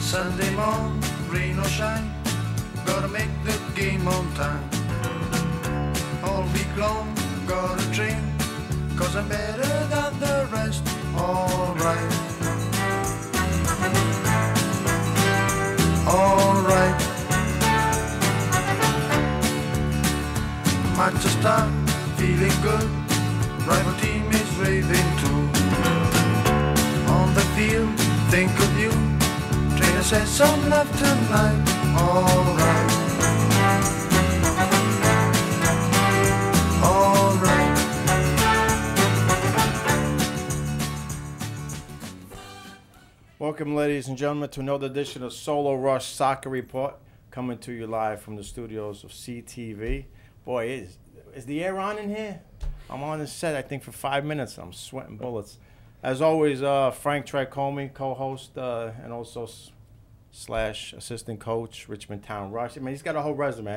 Sunday morning, rain or shine, gotta make the game on time. All week long, gotta train, 'cause I'm better than the rest. Alright, alright. Match to start, feeling good, rival team is raving too. On the field, think of you, trainer says some love tonight. Alright, alright. Welcome, ladies and gentlemen, to another edition of Solo Rush Soccer Report, coming to you live from the studios of CTV. Boy, is the air on in here? I'm on the set, I think, for 5 minutes. I'm sweating bullets. As always, Frank Tricomi, co-host, and also / assistant coach, Richmondtown Rush. I mean, he's got a whole resume.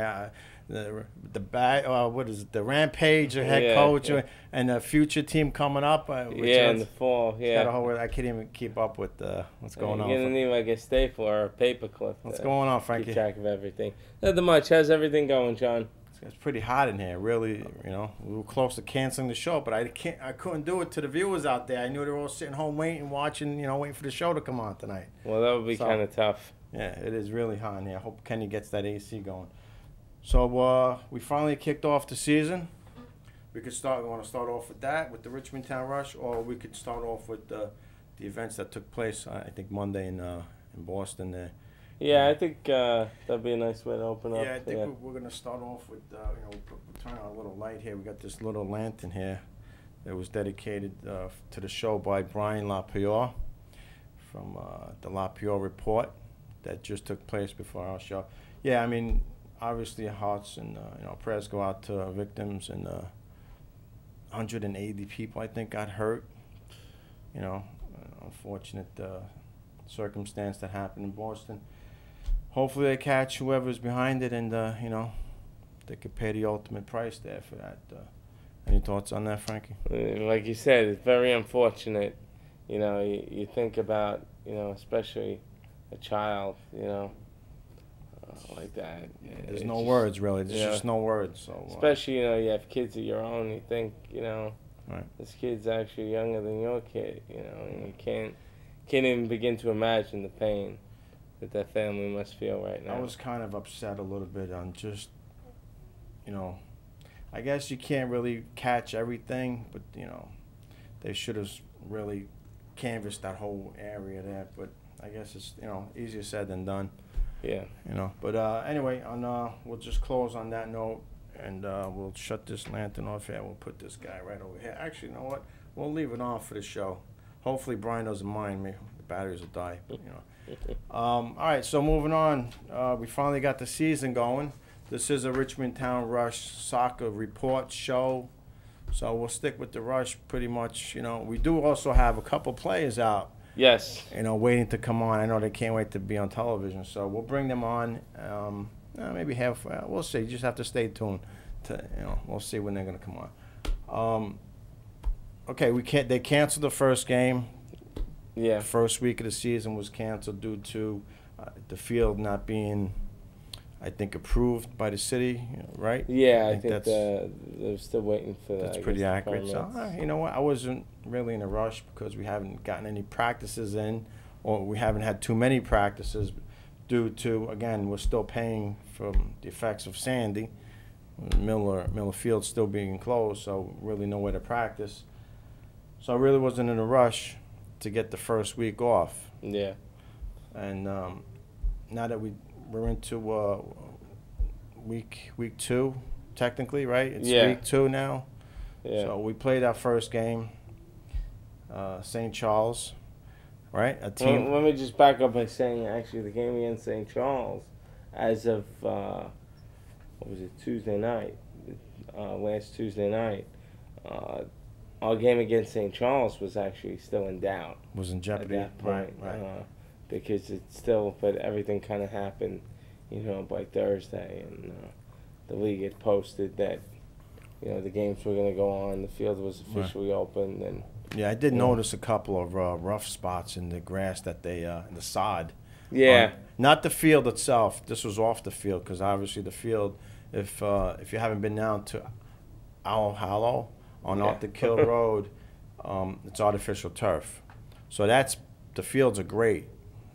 What is it? The Rampage, the head coach, and the future team coming up. In the fall. Got a whole. I can't even keep up with what's going on. You're gonna need like a staple or a paperclip. What's going on, Frankie? Keep track of everything. Nothing much. How's everything going, John? It's pretty hot in here, really. You know, we were close to canceling the show, but I couldn't do it to the viewers out there. I knew they were all sitting home waiting for the show to come on tonight. Well, that would be kind of tough. Yeah, it is really hot in here. I hope Kenny gets that AC going. So we finally kicked off the season. We want to start off with that, with the Richmondtown Rush, or we could start off with the events that took place, I think, Monday in Boston there. Yeah, I think that'd be a nice way to open up. Yeah, I think we're going to start off with, we'll turn on a little light here. We got this little lantern here that was dedicated to the show by Brian LaPiore from the LaPiore Report that just took place before our show. Yeah, I mean, obviously hearts and prayers go out to victims, and 180 people, I think, got hurt. Unfortunate circumstance that happened in Boston. Hopefully they catch whoever's behind it, and they could pay the ultimate price there for that. Any thoughts on that, Frankie? Like you said, it's very unfortunate. You think about, especially a child, like that. There's no words, really. There's just no words. So especially, you have kids of your own. You think, right. This kid's actually younger than your kid, and you can't even begin to imagine the pain that family must feel right now. I was kind of upset a little bit on just, I guess you can't really catch everything, but, they should have really canvassed that whole area there. But I guess it's, easier said than done. Yeah. But anyway, we'll just close on that note, and we'll shut this lantern off here. We'll put this guy right over here. Actually, you know what? We'll leave it on for the show. Hopefully Brian doesn't mind me. The batteries will die, but, all right, so moving on. We finally got the season going. This is a Richmondtown Rush Soccer Report show, so we'll stick with the Rush pretty much. We do also have a couple players out. Yes. Waiting to come on. I know they can't wait to be on television, so we'll bring them on. Maybe we'll see. You just have to stay tuned. We'll see when they're gonna come on. Okay, they canceled the first game. Yeah. The first week of the season was canceled due to the field not being, I think, approved by the city, right? Yeah, I think they're still waiting for that. That's pretty accurate. So, you know what? I wasn't really in a rush because we haven't gotten any practices in, or we haven't had too many practices due to, again, we're still paying for the effects of Sandy. Miller Field still being closed, so really nowhere to practice. So I really wasn't in a rush to get the first week off. Yeah. And now that we're into week 2, technically, right? It's week 2 now. Yeah. So we played our first game, St. Charles, right? A team. Well, let me just back up by saying, actually, the game against St. Charles, as of Tuesday night, last Tuesday night. Our game against St. Charles was actually still in doubt. Was in jeopardy, at that point, right. Because but everything kind of happened, by Thursday, and the league had posted that, the games were going to go on. The field was officially opened, and yeah, I did notice a couple of rough spots in the grass that they in the sod Yeah. Not the field itself. This was off the field because obviously the field, if you haven't been down to Owl Hollow on Arthur Kill Road, it's artificial turf. So the fields are great.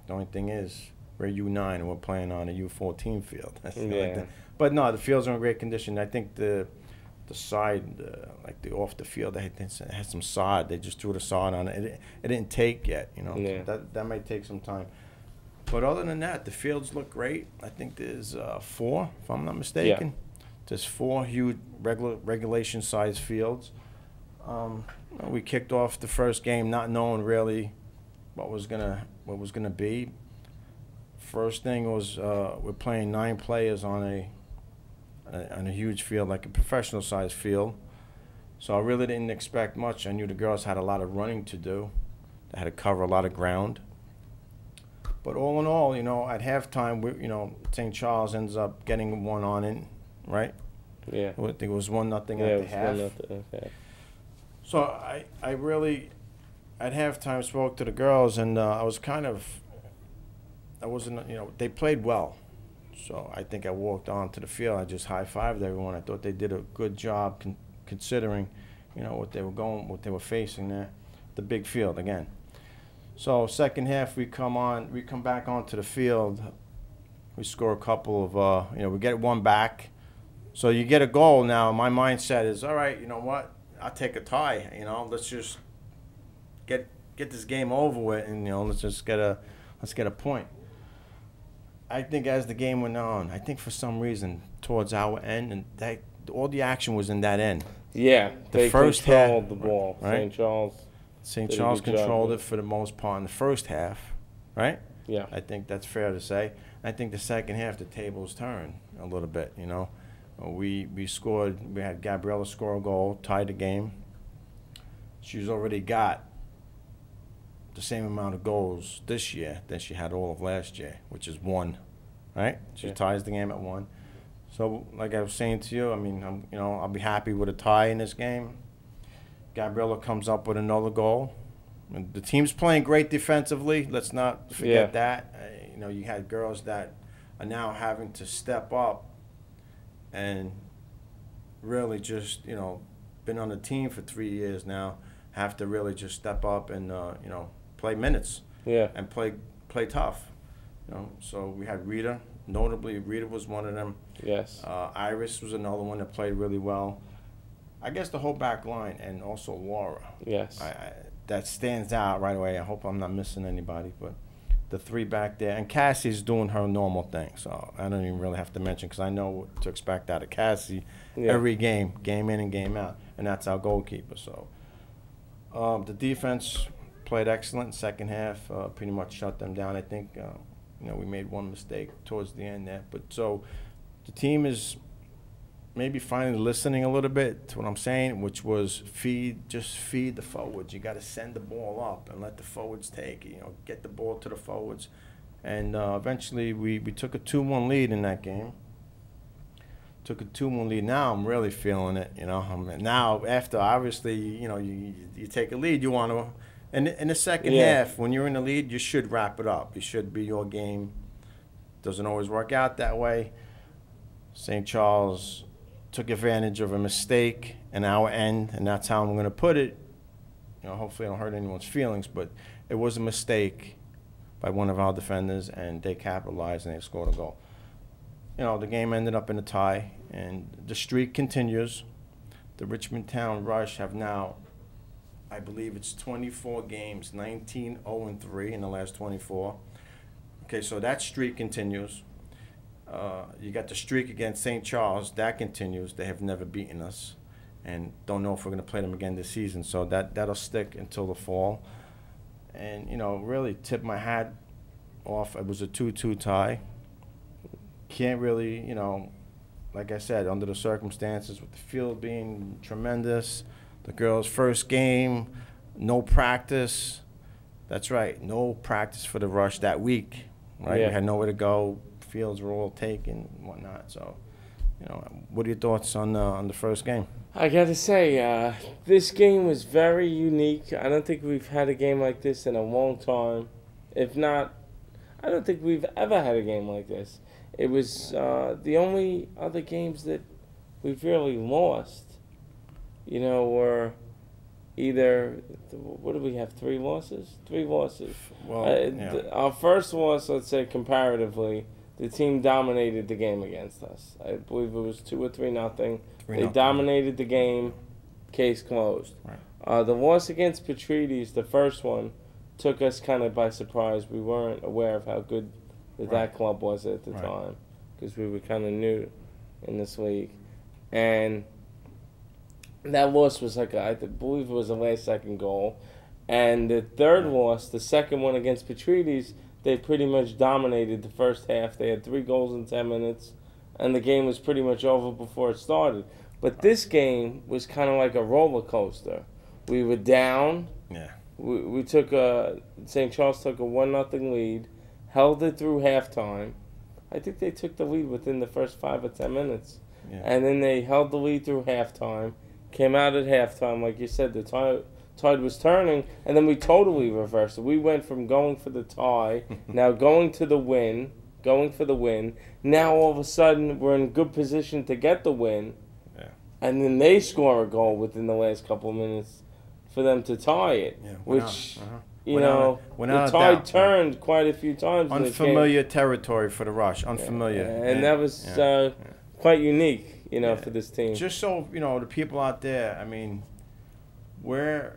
The only thing is we're U9 and we're playing on a U14 field. That's the only thing. But no, the fields are in great condition. I think the side, like the off the field, they had some sod. They just threw the sod on it. It didn't take yet, you know. Yeah. So that might take some time. But other than that, the fields look great. I think there's 4, if I'm not mistaken. Yeah. There's 4 huge regulation size fields. We kicked off the first game not knowing really what was gonna be. First thing was we're playing 9 players on a huge field, like a professional size field. So I really didn't expect much. I knew the girls had a lot of running to do. They had to cover a lot of ground. But all in all, you know, at halftime, St. Charles ends up getting one on in, right? Yeah. I think it was 1-0 at the half. 1-0, okay. So I really, at halftime, spoke to the girls, and I wasn't, they played well. So I think I walked onto the field. I just high-fived everyone. I thought they did a good job considering, what they were facing there, the big field again. So second half, we come back onto the field. We score a couple of, we get one back. So you get a goal now. My mindset is, all right, you know what? I'll take a tie. Let's just get this game over with, and let's get a point. I think as the game went on, I think for some reason towards our end, and all the action was in that end. Yeah, the first controlled half, the ball. Right? St. Charles controlled it for the most part in the first half, right? Yeah. I think that's fair to say. I think the second half, the tables turned a little bit, We scored, we had Gabriella score a goal, tied the game. She's already got the same amount of goals this year than she had all of last year, which is 1, right? She ties the game at 1. So, like I was saying to you, I mean, I'll be happy with a tie in this game. Gabriella comes up with another goal. And the team's playing great defensively. Let's not forget that. You had girls that are now having to step up and really just, been on the team for 3 years now, have to really just step up and, play minutes. Yeah. And play tough. So we had Rita. Notably, Rita was one of them. Yes. Iris was another one that played really well. I guess the whole back line, and also Laura. Yes. That stands out right away. I hope I'm not missing anybody, but the 3 back there. And Cassie's doing her normal thing, so I don't even really have to mention because I know what to expect out of Cassie every game in and game out, and that's our goalkeeper. So the defense played excellent. Second half, pretty much shut them down. I think we made one mistake towards the end there, but so the team is maybe finally listening a little bit to what I'm saying, which was feed the forwards. You got to send the ball up and let the forwards take it, get the ball to the forwards. And eventually we took a 2-1 lead in that game. Took a 2-1 lead. Now I'm really feeling it, Now after, obviously, you take a lead, you want to. And in the second half, when you're in the lead, you should wrap it up. It should be your game. Doesn't always work out that way. St. Charles took advantage of a mistake in our end, and that's how I'm going to put it. Hopefully I don't hurt anyone's feelings, but it was a mistake by one of our defenders, and they capitalized and they scored a goal. The game ended up in a tie, and the streak continues. The Richmondtown Rush have now, I believe it's 24 games, 19-0-3 in the last 24. Okay, so that streak continues. You got the streak against St. Charles. That continues. They have never beaten us, and don't know if we're going to play them again this season. So that'll stick until the fall. And, really tip my hat off. It was a 2-2 tie. Can't really, like I said, under the circumstances, with the field being tremendous, the girls' first game, no practice. That's right, no practice for the Rush that week, right? Yeah. We had nowhere to go. Fields were all taken and whatnot. So, what are your thoughts on the first game? I got to say, this game was very unique. I don't think we've had a game like this in a long time. If not, I don't think we've ever had a game like this. It was the only other games that we've really lost, were either, what do we have, 3 losses? 3 losses. Well, our first loss, let's say comparatively, the team dominated the game against us. I believe it was 2 or 3-0. They dominated the game, case closed. Right. The loss against Petrides, the first one, took us kind of by surprise. We weren't aware of how good that club was at the time, because we were kind of new in this league. And that loss was I believe it was the last second goal. And the third loss, the second one against Petrides, they pretty much dominated the first half. They had 3 goals in 10 minutes, and the game was pretty much over before it started. But this game was kind of like a roller coaster. We were down. Yeah. We took St. Charles took a 1-0 lead, held it through halftime. I think they took the lead within the first 5 or 10 minutes. Yeah. And then they held the lead through halftime, came out at halftime, like you said, the tide was turning, and then we totally reversed it. We went from going for the tie, now going for the win. Now all of a sudden we're in good position to get the win, and then they score a goal within the last couple of minutes for them to tie it, which, the tide turned quite a few times. Unfamiliar territory for the Rush, unfamiliar. And that was quite unique, for this team. Just so, the people out there, I mean, we're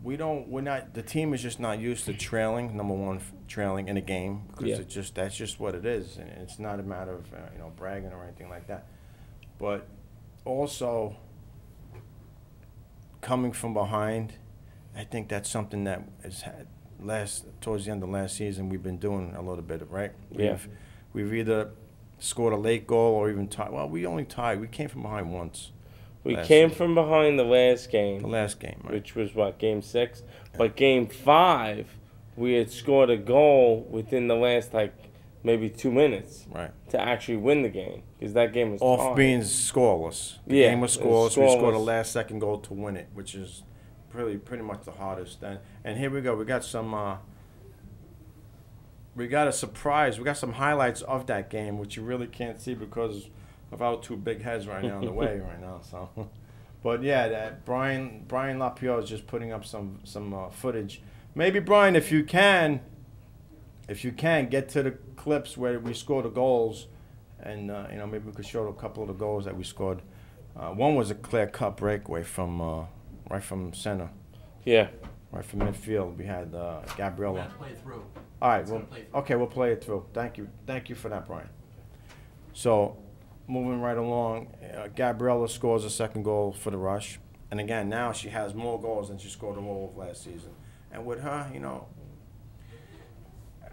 not, the team is just not used to trailing, number one, trailing in a game, because that's just what it is. And it's not a matter of, bragging or anything like that. But also, coming from behind, I think that's something that is towards the end of last season we've been doing a little bit of, right? We've either scored a late goal or even tied. Well, we only tied. We came from behind once. We came from behind the last game. Right. Which was, Game 6? But Game 5, we had scored a goal within the last, maybe 2 minutes. Right. To actually win the game. Because that game was off being scoreless. The game was scoreless. We scored a last-second goal to win it, which is pretty much the hardest. And here we go. We got some... we got a surprise. We got some highlights of that game, which you really can't see because of our 2 big heads right now in the way right now. So, but yeah, that Brian Lapierre is just putting up some footage. Maybe Brian, if you can get to the clips where we score the goals, and maybe we could show a couple of the goals that we scored. One was a clear-cut breakaway from right from center. Yeah. Right from midfield. We had Gabriella. We're gonna play it through. All right. We'll play it through. Thank you for that, Brian. So, moving right along, Gabriella scores a second goal for the Rush, and again now she has more goals than she scored all of last season. And with her,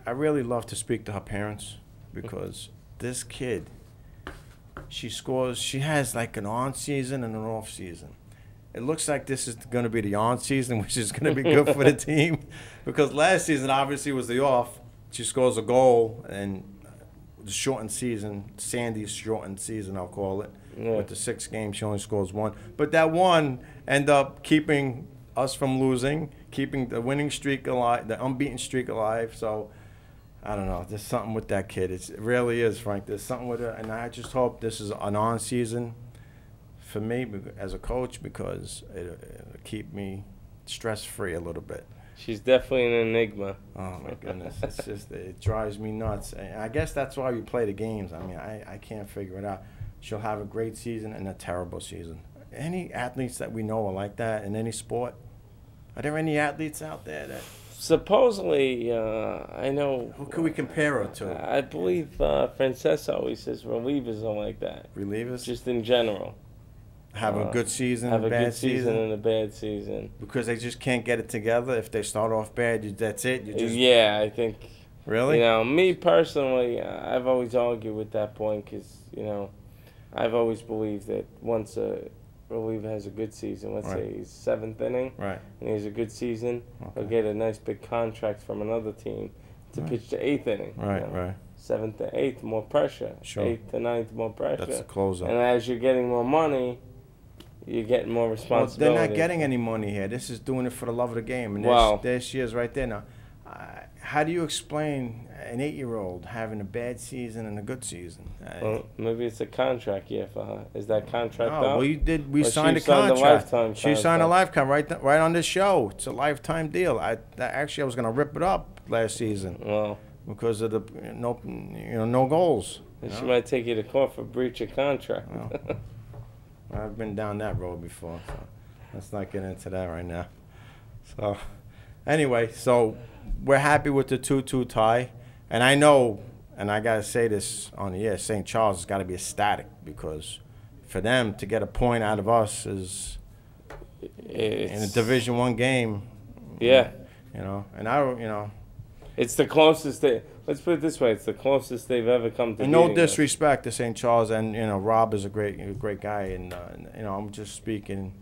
I really love to speak to her parents, because this kid, she has an on season and an off season. It looks like this is going to be the on season, which is going to be good for the team, because last season obviously was the off. She scores a goal, and the shortened season, Sandy's shortened season, I'll call it. With the 6 games, she only scores 1. But that 1 ended up keeping us from losing, keeping the winning streak alive, the unbeaten streak alive. So, I don't know. There's something with that kid. It really is, Frank. There's something with her. And I just hope this is an on season for me as a coach, because it'll keep me stress-free a little bit. She's definitely an enigma. Oh, my goodness. It's just, it drives me nuts. And I guess that's why we play the games. I mean, I can't figure it out. She'll have a great season and a terrible season. Any athletes that we know are like that in any sport? Are there any athletes out there that... Supposedly, I know... Who could we compare her to? I believe Francesco always says relievers are like that. Relievers? Just in general. Have a good season, have a bad good season and a bad season. Because they just can't get it together. If they start off bad, that's it. Yeah, I think. Really? Me personally, I've always argued with that point, because I've always believed that once a reliever has a good season, let's say he's 7th inning, and he has a good season, he'll get a nice big contract from another team to pitch the 8th inning. Right. 7th to 8th, more pressure. Sure. 8th to 9th, more pressure. That's the closer. And as you're getting more money, you're getting more responsibility. Well, they're not getting any money here. This is doing it for the love of the game. And there she is right there. Now, how do you explain an 8-year-old having a bad season and a good season? Well, maybe it's a contract year for her. Is that contract out? We Or signed a she signed a contract. lifetime She signed a contract. lifetime right on this show. It's a lifetime deal. Actually I was going to rip it up last season Well, because of the no goals. she might take you to court for breach of contract. Well, I've been down that road before, so let's not get into that right now. So, anyway, we're happy with the 2-2 tie, and I know, and I gotta say this on the air, St. Charles has got to be ecstatic because for them to get a point out of us is in a Division I game. Yeah. And It's the closest let's put it this way, it's the closest they've ever come to and no beating us. disrespect to St. Charles, and Rob is a great guy, and I'm just speaking.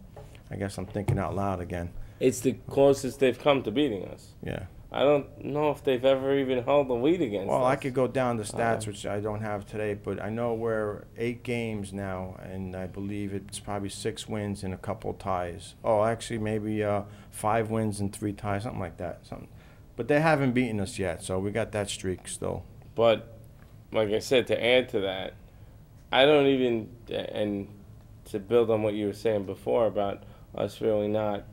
I guess I'm thinking out loud again. It's the closest they've come to beating us. Yeah. I don't know if they've ever even held a lead against us. Well, I could go down the stats, which I don't have today, but I know we're 8 games now, and I believe it's probably 6 wins and a couple ties. Oh, actually, maybe 5 wins and 3 ties, something like that. But they haven't beaten us yet, so we got that streak still. But, like I said, to add to that, I don't even, and to build on what you were saying before about us really not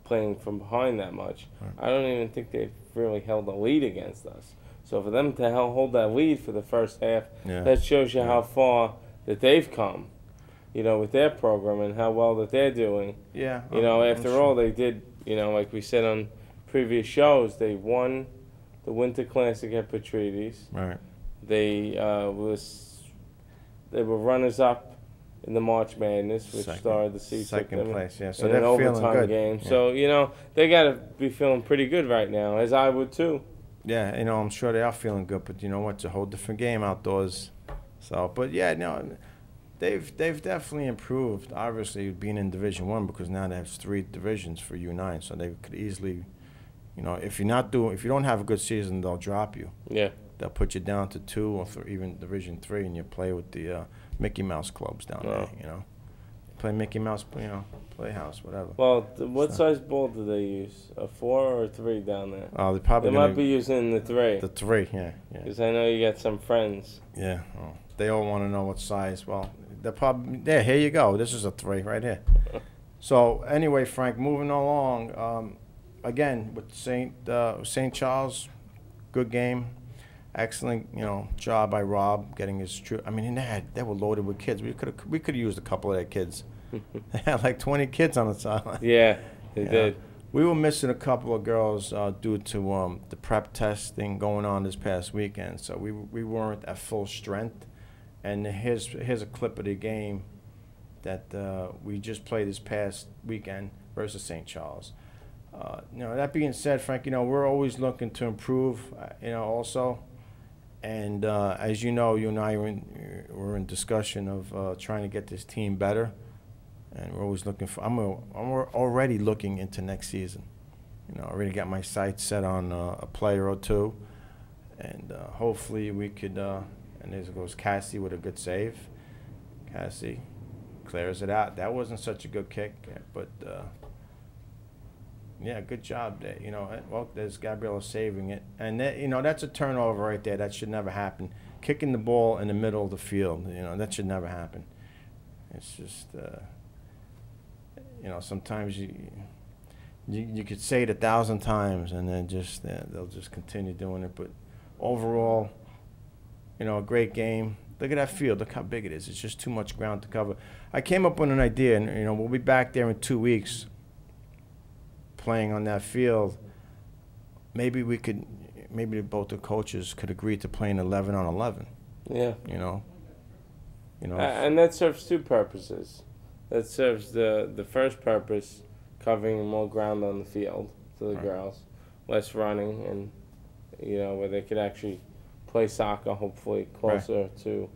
playing from behind that much, Right. I don't even think they've really held a lead against us. So for them to hold that lead for the first half, that shows you how far that they've come, with their program and how well that they're doing. Yeah. After all, they did, like we said on previous shows, they won the Winter Classic at Patrides. Right. They were runners-up in the March Madness, which started the season. Second place, yeah. So in they're an feeling overtime good. game. Yeah. So, they got to be feeling pretty good right now, as I would too. Yeah, I'm sure they are feeling good, but you know what? It's a whole different game outdoors. So, but yeah, they've definitely improved. Obviously, being in Division I, because now they have 3 divisions for U9, so they could easily, if you don't have a good season, they'll drop you. Yeah. They'll put you down to 2 or even Division III, and you play with the Mickey Mouse clubs down there. Play Mickey Mouse, Playhouse, whatever. Well, what size ball do they use? A 4 or a 3 down there? Oh, they're probably They might be using the 3. The 3, yeah. Because I know you got some friends. Yeah, they all want to know what size. Well, they're probably there. Here you go. This is a 3 right here. So anyway, Frank, moving along. Again with St. Charles, good game. Excellent, job by Rob getting his troop. I mean, they were loaded with kids. We could have used a couple of their kids. They had like 20 kids on the sideline. Yeah, they did. We were missing a couple of girls due to the prep testing going on this past weekend, so we weren't at full strength. And here's a clip of the game that we just played this past weekend versus St. Charles. That being said, Frank, we're always looking to improve. Also. And as you know, you and I were in discussion of trying to get this team better, and we're always looking for. I'm already looking into next season. I already got my sights set on a player or 2, and hopefully we could. And there goes Cassie with a good save. Cassie clears it out. That wasn't such a good kick, but. Yeah, good job there. Well, there's Gabriella saving it, and that's a turnover right there. That should never happen. Kicking the ball in the middle of the field, that should never happen. It's just, sometimes you could say it 1,000 times, and then they'll just continue doing it. But overall, a great game. Look at that field. Look how big it is. It's just too much ground to cover. I came up with an idea, and we'll be back there in 2 weeks. Playing on that field, maybe both the coaches could agree to playing 11 on 11. Yeah. And that serves 2 purposes. That serves the first purpose, covering more ground on the field to the girls, less running, and where they could actually play soccer, hopefully closer to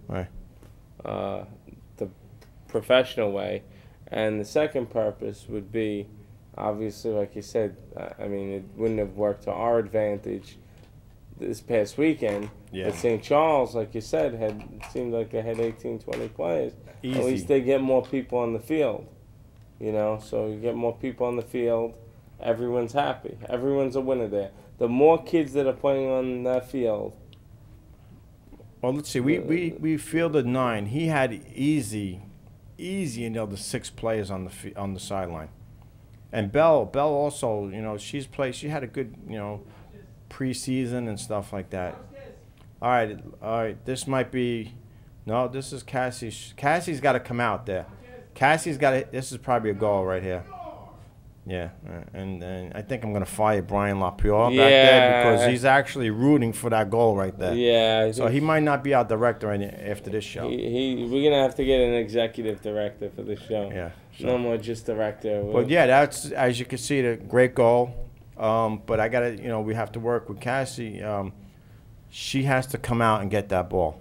the professional way. And the second purpose would be, obviously, like you said, it wouldn't have worked to our advantage this past weekend. Yeah. But St. Charles, like you said, seemed like they had 18, 20 players. Easy. At least they get more people on the field. So you get more people on the field. everyone's happy. Everyone's a winner there. The more kids that are playing on that field. Well, let's see. We fielded 9. He had easy, the 6 players on the sideline. And Belle also, she had a good, preseason and stuff like that. All right. This might be, no, this is Cassie. Cassie's got to come out there. This is probably a goal right here. Yeah, and I think I'm going to fire Brian LaPiore back there because he's actually rooting for that goal right there. Yeah. So he might not be our director after this show. We're going to have to get an executive director for the show. Yeah. So. No more just director. But yeah, that's, as you can see, a great goal. But I got to, we have to work with Cassie. She has to come out and get that ball.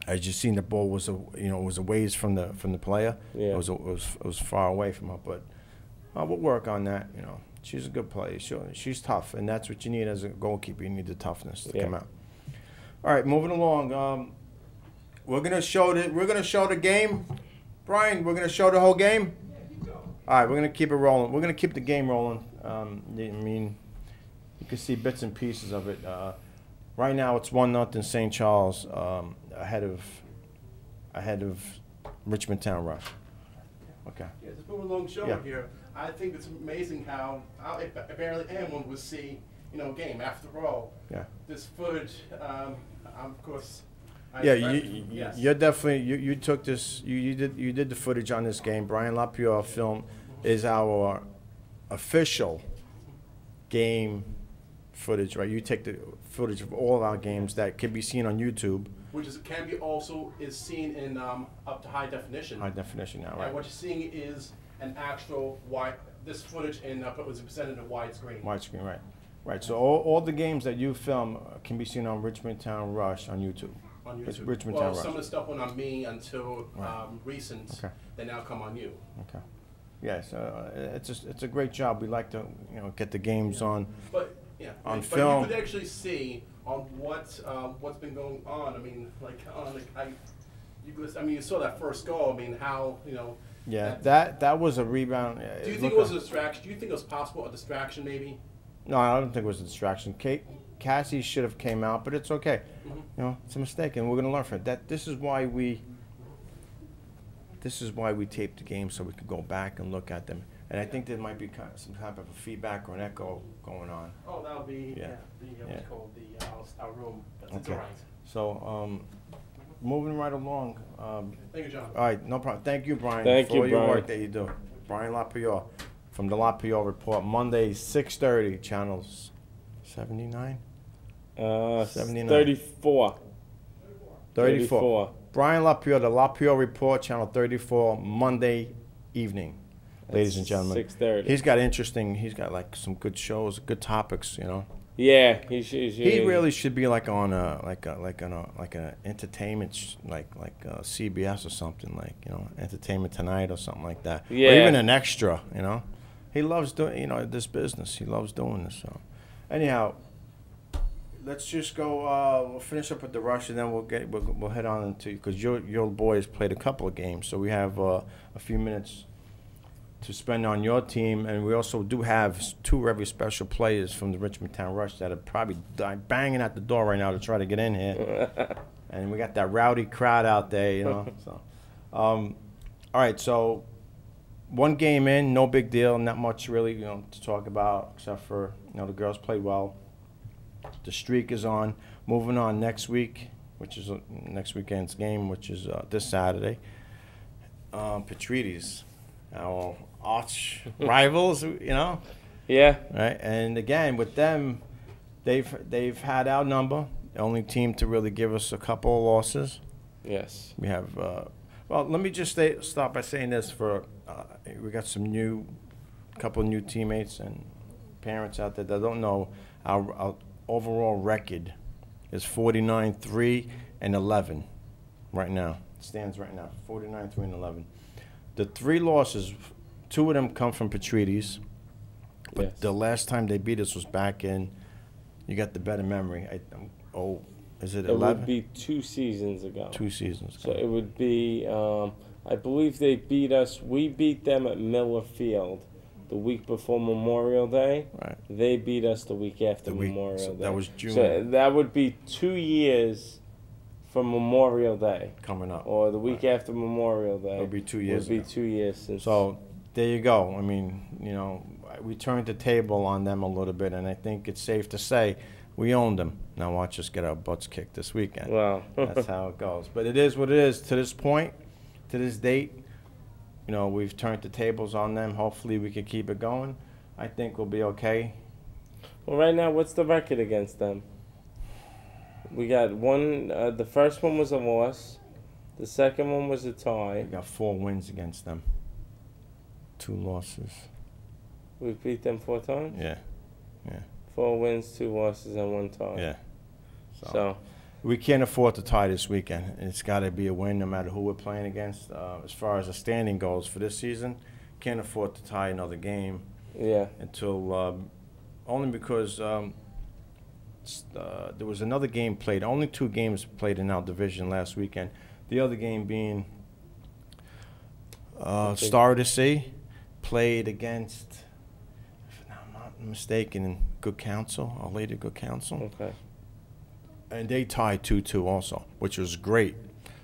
As you seen, the ball was a ways from the player. Yeah. It was far away from her, but we'll work on that. She's a good player. She's tough, and that's what you need as a goalkeeper. You need the toughness to come out. All right, moving along. We're gonna show the game, Brian. We're gonna show the whole game. All right, we're gonna keep it rolling. We're gonna keep the game rolling. You can see bits and pieces of it. Right now, it's 1-0 St. Charles ahead of Richmondtown Rush. Okay. Yeah, just moving along show here. I think it's amazing how barely anyone would see, game. After all, this footage, of course. You're definitely you took this. You did the footage on this game. Brian LaPiore film is our official game footage, right? You take the footage of all of our games that can be seen on YouTube. Which can be also seen in up to high definition. High definition now, right? And what you're seeing is an actual this footage was presented in widescreen. Widescreen, right? Right. So all the games that you film can be seen on Richmondtown Rush on YouTube. On YouTube. It's Richmondtown Rush. Some of the stuff went on me until recent. Okay. They now come on you. Okay. Yes, it's a great job. We like to get the games on. But on but film. you could actually see on what's been going on. I mean, you saw that first goal. I mean, how Yeah, that was a rebound. Do you think it was a distraction? Do you think it was possible a distraction maybe? No, I don't think it was a distraction. Cassie should have came out, but it's okay. Mm-hmm. It's a mistake, and we're going to learn from it. This is why we taped the game, so we could go back and look at them. And I think there might be some type of a feedback or an echo going on. Oh, that would be what's called our room. That's Okay. all right. So moving right along. Thank you, John. All right, no problem. Thank you, Brian, Thank for you, all your Brian. work that you do. Brian LaPiore from the LaPiore Report, Monday, 6:30, channels 79? 79. 34. 34. Brian LaPiore, the LaPiore Report, channel 34, Monday evening, ladies and gentlemen. 6:30. He's got like some good shows, good topics, Yeah, He really should be like on like an entertainment like CBS or something, Entertainment Tonight or something like that. Yeah. Or even an extra, He loves doing this business. He loves doing this. So, anyhow, let's just go. We'll finish up with the Rush, and then we'll head on into, because your boys played a couple of games, so we have a few minutes to spend on your team, and we also do have 2 very special players from the Richmondtown Rush that are probably banging at the door right now to try to get in here. And we got that rowdy crowd out there, So, all right, so 1 game in, no big deal, not much really, to talk about, except for the girls played well. The streak is on. Moving on next week, which is next weekend's game, which is this Saturday. Patrides, our arch rivals, Yeah. right? And again, with them, they've had our number. The only team to really give us a couple of losses. Yes. We have. Well, let me just start by saying this: we got a couple of new teammates and parents out there that don't know. Our overall record is 49-3-11 right now. It stands right now 49-3-11. The 3 losses, 2 of them come from Patrides. But Yes. the last time they beat us was back in. You got the better memory. Is it 11? It would be 2 seasons ago. 2 seasons. So it would be, I believe they beat us. We beat them at Miller Field the week before Memorial Day. Right. They beat us the week after Memorial Day. That was June. So that would be 2 years from Memorial Day. Coming up. Or the week after Memorial Day. It would be 2 years. It would be 2 years since. So there you go. I mean, you know, we turned the table on them a little bit, and I think it's safe to say we owned them. Now watch us get our butts kicked this weekend. Wow. That's how it goes. But it is what it is. To this point, to this date, you know, we've turned the tables on them. Hopefully we can keep it going. I think we'll be okay. Well, right now, what's the record against them? We got one. The first one was a loss. The second one was a tie. We got 4 wins against them. 2 losses. We beat them 4 times? Yeah. Yeah. 4 wins, 2 losses, and 1 tie. Yeah. So we can't afford to tie this weekend. It's got to be a win no matter who we're playing against. As far as the standing goes for this season, can't afford to tie another game. Yeah. Until only because there was another game played. Only 2 games played in our division last weekend. The other game being Star of the Sea played against, if I'm not mistaken, in Good Counsel, Our Lady Good Counsel. Okay. And they tied 2-2 also, which was great.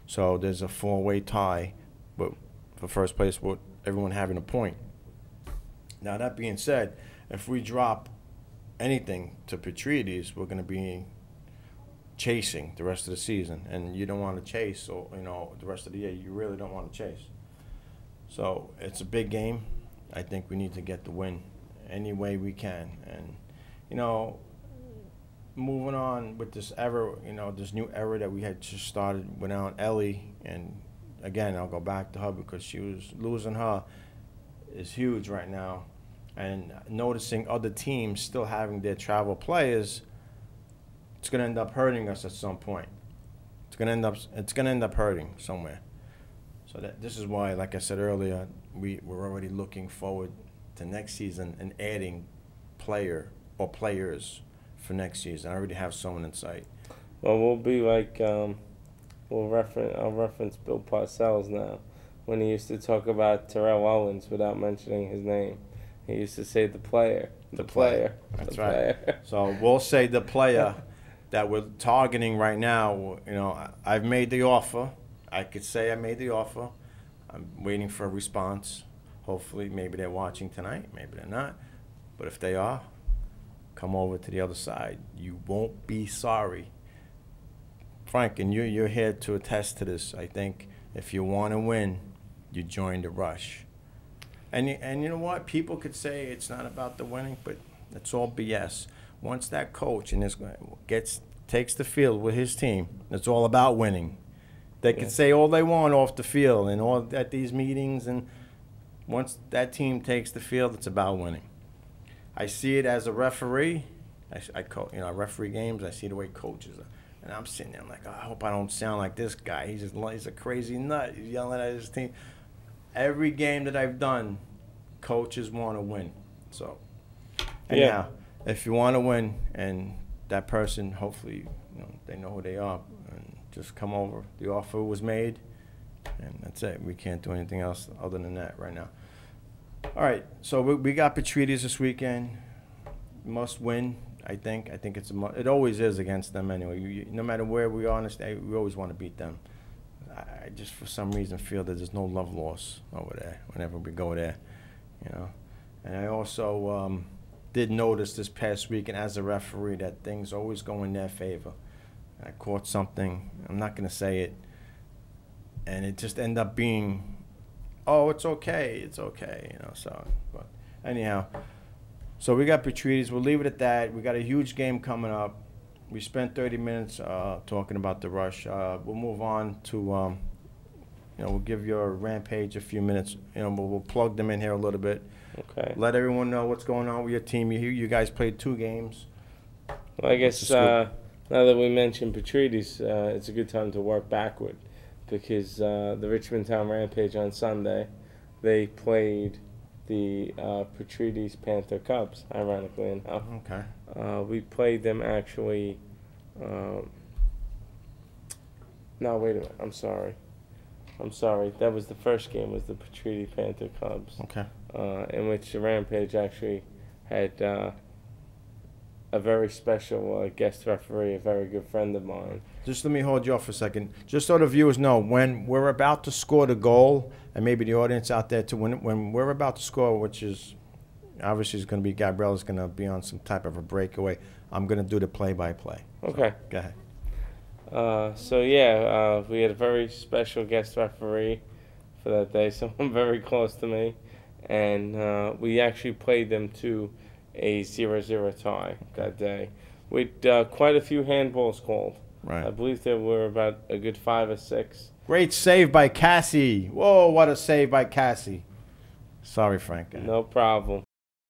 So there's a 4-way tie, but for first place with everyone having a point. Now that being said, if we drop anything to Petrides, we're going to be chasing the rest of the season, and you don't want to chase, or you know, the rest of the year you really don't want to chase. So it's a big game. I think we need to get the win any way we can, and you know, moving on with this era, you know, this new era that we had just started without Ellie, and again I'll go back to her because she was losing her is huge right now, and noticing other teams still having their travel players. It's going to end up hurting us at some point. It's going to end up hurting somewhere. So this is why, like I said earlier, we're already looking forward to next season and adding players for next season. I already have someone in sight. Well, we'll be like I'll reference Bill Parcells now when he used to talk about Terrell Owens without mentioning his name. He used to say the player. That's the right. Player. So we'll say the player that we're targeting right now. You know, I've made the offer. I could say I made the offer. I'm waiting for a response. Hopefully, maybe they're watching tonight. Maybe they're not. But if they are, come over to the other side. You won't be sorry. Frank, and you're here to attest to this. I think if you want to win, you join the Rush. And you know what? People could say it's not about the winning, but it's all BS. Once that coach and takes the field with his team, it's all about winning. They can say all they want off the field and all at these meetings, and once that team takes the field, it's about winning. I see it as a referee. I referee games. I see the way coaches are, and I'm sitting there I'm like, oh, I hope I don't sound like this guy. He's a crazy nut. He's yelling at his team. Every game that I've done, coaches want to win. So, anyhow, if you want to win, and that person, hopefully, they know who they are, and just come over. The offer was made, and that's it. We can't do anything else other than that right now. All right, so we got Petrides this weekend. Must win, I think. I think it always is against them anyway. No matter where we are in the state, we always want to beat them. I just for some reason feel that there's no love loss over there whenever we go there, And I also did notice this past weekend as a referee that things always go in their favor. I caught something, I'm not going to say it, and it just ended up being, oh, it's okay, so, but anyhow, so we got Petrides. We'll leave it at that. We got a huge game coming up. We spent 30 minutes talking about the Rush. We'll move on to, we'll give your Rampage a few minutes. We'll plug them in here a little bit. Okay. Let everyone know what's going on with your team. You guys played 2 games. Well, I guess now that we mentioned Petrides, it's a good time to work backward because the Richmondtown Rampage on Sunday, they played the Petrides Panther Cubs, ironically enough. Okay. We played them actually. No, wait a minute. I'm sorry. That was the first game. Was the Petrides Panther Cubs. Okay. in which the Rampage actually had a very special guest referee, a very good friend of mine. Just let me hold you off for a second. Just so the viewers know, when we're about to score the goal, and maybe the audience out there too, when we're about to score, which is obviously is going to be Gabriella's going to be on some type of a breakaway, I'm going to do the play-by-play. Okay. So, go ahead. We had a very special guest referee for that day, someone very close to me, and we actually played them to a 0-0 tie that day with quite a few handballs called. Right. I believe there were about a good 5 or 6. Great save by Cassie. Whoa, what a save by Cassie. Sorry, Frank. No problem.